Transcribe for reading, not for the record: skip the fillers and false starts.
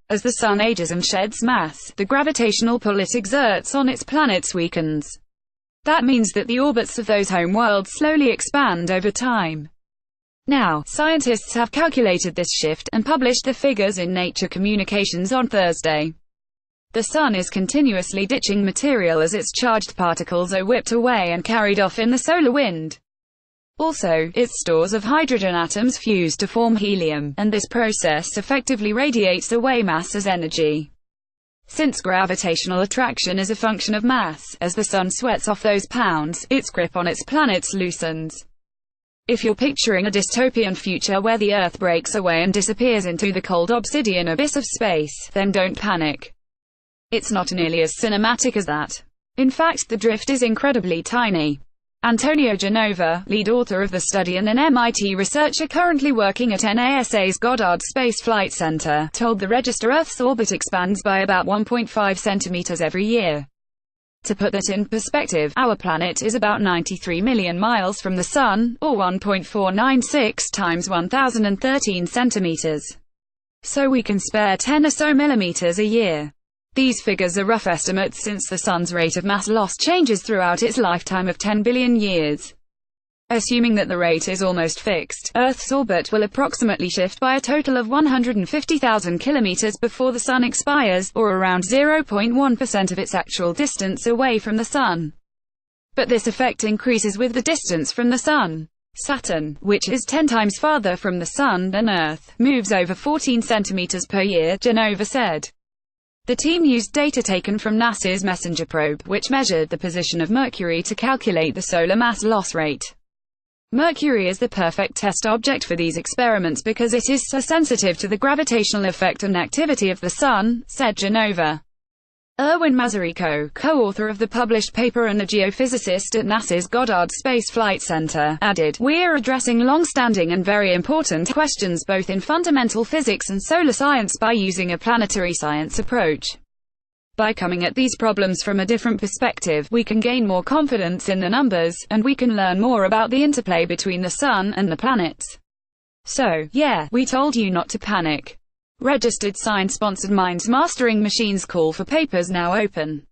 As the Sun ages and sheds mass, the gravitational pull it exerts on its planets weakens. That means that the orbits of those home worlds slowly expand over time. Now, scientists have calculated this shift, and published the figures in Nature Communications on Thursday. The Sun is continuously ditching material as its charged particles are whipped away and carried off in the solar wind. Also, its stores of hydrogen atoms fuse to form helium, and this process effectively radiates away mass as energy. Since gravitational attraction is a function of mass, as the Sun sweats off those pounds, its grip on its planets loosens. If you're picturing a dystopian future where the Earth breaks away and disappears into the cold obsidian abyss of space, then don't panic. It's not nearly as cinematic as that. In fact, the drift is incredibly tiny. Antonio Genova, lead author of the study and an MIT researcher currently working at NASA's Goddard Space Flight Center, told the Register Earth's orbit expands by about 1.5 centimeters every year. To put that in perspective, our planet is about 93 million miles from the Sun, or 1.496 times 1013 centimeters. So we can spare 10 or so millimeters a year. These figures are rough estimates since the Sun's rate of mass loss changes throughout its lifetime of 10 billion years. Assuming that the rate is almost fixed, Earth's orbit will approximately shift by a total of 150,000 kilometers before the Sun expires, or around 0.1% of its actual distance away from the Sun. But this effect increases with the distance from the Sun. Saturn, which is 10 times farther from the Sun than Earth, moves over 14 centimeters per year, Genova said. The team used data taken from NASA's MESSENGER probe, which measured the position of Mercury to calculate the solar mass loss rate. Mercury is the perfect test object for these experiments because it is so sensitive to the gravitational effect and activity of the Sun, said Genova. Erwin Mazarico, co-author of the published paper and a geophysicist at NASA's Goddard Space Flight Center, added, "We're addressing long-standing and very important questions both in fundamental physics and solar science by using a planetary science approach. By coming at these problems from a different perspective, we can gain more confidence in the numbers, and we can learn more about the interplay between the Sun and the planets. So, yeah, we told you not to panic." Registered Science-sponsored Minds Mastering Machines call for papers now open.